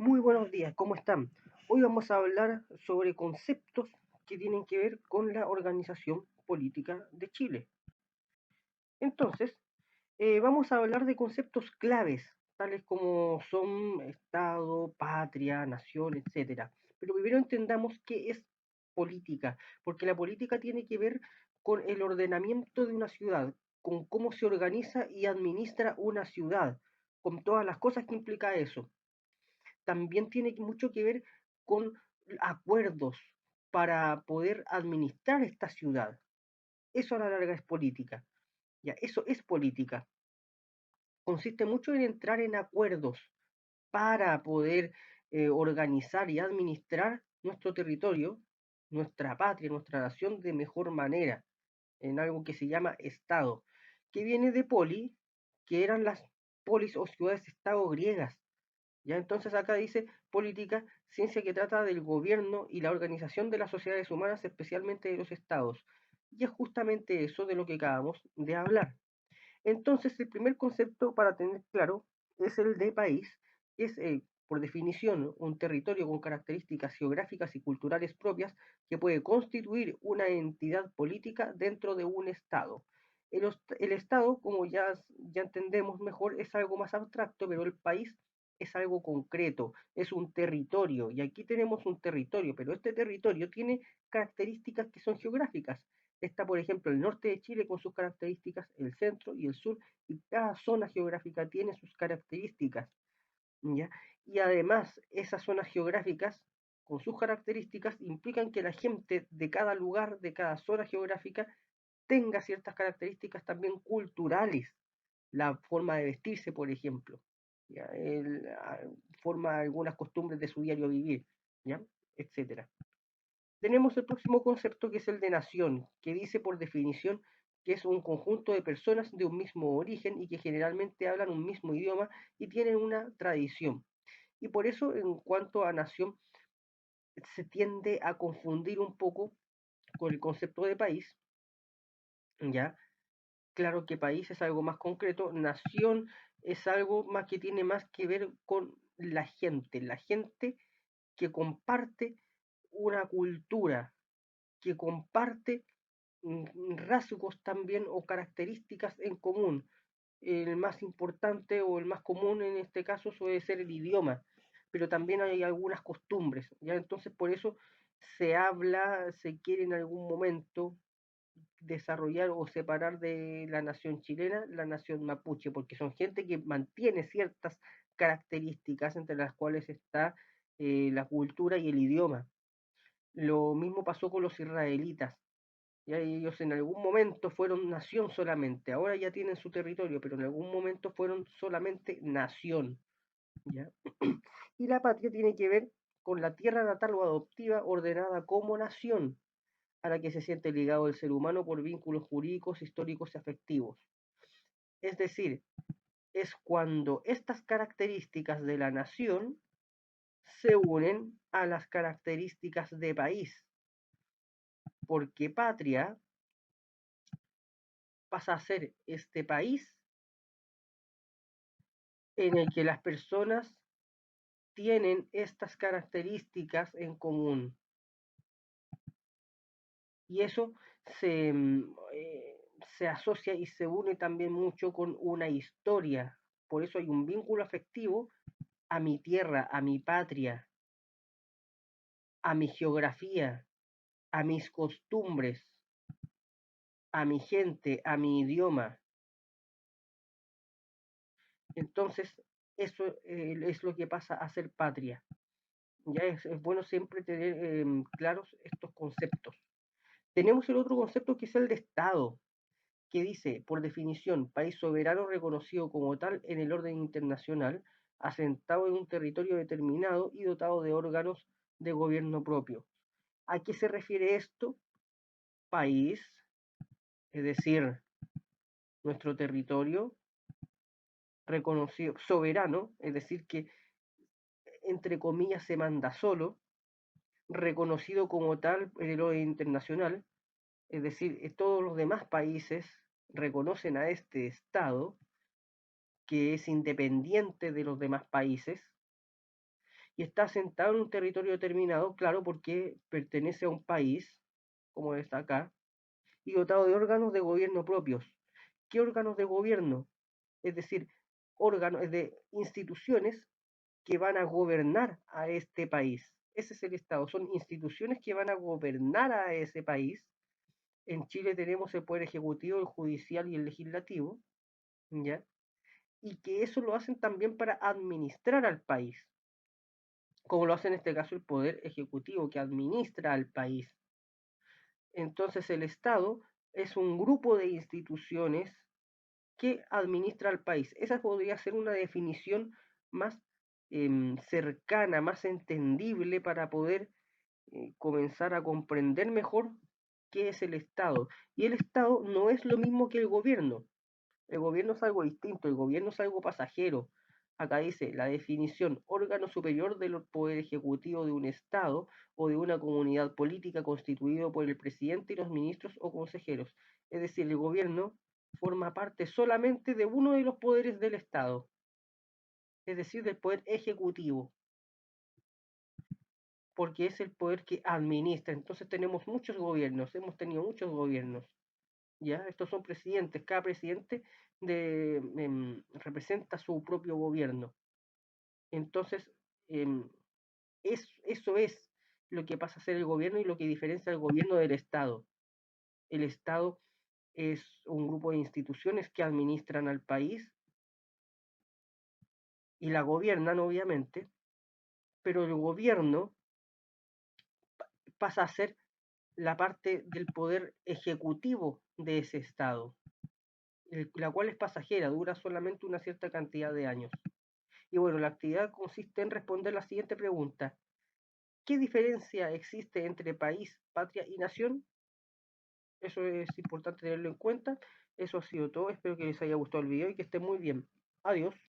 Muy buenos días, ¿cómo están? Hoy vamos a hablar sobre conceptos que tienen que ver con la organización política de Chile. Entonces, vamos a hablar de conceptos claves, tales como son Estado, patria, nación, etcétera. Pero primero entendamos qué es política, porque la política tiene que ver con el ordenamiento de una ciudad, con cómo se organiza y administra una ciudad, con todas las cosas que implica eso. También tiene mucho que ver con acuerdos para poder administrar esta ciudad. Eso a la larga es política. Ya, eso es política. Consiste mucho en entrar en acuerdos para poder organizar y administrar nuestro territorio, nuestra patria, nuestra nación de mejor manera, en algo que se llama Estado, que viene de poli, que eran las polis o ciudades-estado griegas. Ya entonces acá dice política, ciencia que trata del gobierno y la organización de las sociedades humanas, especialmente de los estados. Y es justamente eso de lo que acabamos de hablar. Entonces el primer concepto para tener claro es el de país, que es por definición un territorio con características geográficas y culturales propias que puede constituir una entidad política dentro de un estado. El Estado, como ya entendemos mejor, es algo más abstracto, pero el país es algo concreto, es un territorio, y aquí tenemos un territorio, pero este territorio tiene características que son geográficas. Está, por ejemplo, el norte de Chile con sus características, el centro y el sur, y cada zona geográfica tiene sus características, ¿ya? Y además, esas zonas geográficas, con sus características, implican que la gente de cada lugar, de cada zona geográfica, tenga ciertas características también culturales, la forma de vestirse, por ejemplo, ¿ya? Forma algunas costumbres de su diario vivir, ¿ya? Etcétera. Tenemos el próximo concepto que es el de nación, que dice por definición que es un conjunto de personas de un mismo origen y que generalmente hablan un mismo idioma y tienen una tradición. Y por eso en cuanto a nación se tiende a confundir un poco con el concepto de país, ¿ya? Claro que país es algo más concreto, nación es algo más que tiene más que ver con la gente que comparte una cultura, que comparte rasgos también o características en común. El más importante o el más común en este caso suele ser el idioma, pero también hay algunas costumbres, ¿ya? Entonces por eso se habla, se quiere en algún momento desarrollar o separar de la nación chilena la nación mapuche, porque son gente que mantiene ciertas características entre las cuales está la cultura y el idioma. Lo mismo pasó con los israelitas. Ya ellos en algún momento fueron nación solamente, ahora ya tienen su territorio, pero en algún momento fueron solamente nación, ¿ya? Y la patria tiene que ver con la tierra natal o adoptiva ordenada como nación, a la que se siente ligado el ser humano por vínculos jurídicos, históricos y afectivos. Es decir, es cuando estas características de la nación se unen a las características de país, porque patria pasa a ser este país en el que las personas tienen estas características en común. Y eso se, se asocia y se une también mucho con una historia. Por eso hay un vínculo afectivo a mi tierra, a mi patria, a mi geografía, a mis costumbres, a mi gente, a mi idioma. Entonces, eso es lo que pasa a ser patria. Ya es bueno siempre tener claros estos conceptos. Tenemos el otro concepto que es el de Estado, que dice, por definición, país soberano reconocido como tal en el orden internacional, asentado en un territorio determinado y dotado de órganos de gobierno propio. ¿A qué se refiere esto? País, es decir, nuestro territorio reconocido, soberano, es decir, que entre comillas se manda solo, reconocido como tal en el orden internacional, es decir, todos los demás países reconocen a este Estado que es independiente de los demás países y está asentado en un territorio determinado, claro, porque pertenece a un país, como está acá, y dotado de órganos de gobierno propios. ¿Qué órganos de gobierno? Es decir, órganos de instituciones que van a gobernar a este país. Ese es el Estado, son instituciones que van a gobernar a ese país. En Chile tenemos el poder ejecutivo, el judicial y el legislativo, ¿ya? Y que eso lo hacen también para administrar al país, como lo hace en este caso el poder ejecutivo que administra al país. Entonces el Estado es un grupo de instituciones que administra al país. Esa podría ser una definición más cercana, más entendible para poder comenzar a comprender mejor qué es el Estado. Y el Estado no es lo mismo que el gobierno. El gobierno es algo distinto, el gobierno es algo pasajero. Acá dice la definición, órgano superior del poder ejecutivo de un Estado o de una comunidad política constituido por el presidente y los ministros o consejeros. Es decir, el gobierno forma parte solamente de uno de los poderes del Estado, es decir, del poder ejecutivo, porque es el poder que administra. Entonces tenemos muchos gobiernos, hemos tenido muchos gobiernos. ¿Ya? Estos son presidentes, cada presidente representa su propio gobierno. Entonces, em, eso es lo que pasa a ser el gobierno y lo que diferencia al gobierno del Estado. El Estado es un grupo de instituciones que administran al país y la gobiernan, obviamente, pero el gobierno pasa a ser la parte del poder ejecutivo de ese Estado, la cual es pasajera, dura solamente una cierta cantidad de años. Y bueno, la actividad consiste en responder la siguiente pregunta. ¿Qué diferencia existe entre país, patria y nación? Eso es importante tenerlo en cuenta. Eso ha sido todo. Espero que les haya gustado el video y que estén muy bien. Adiós.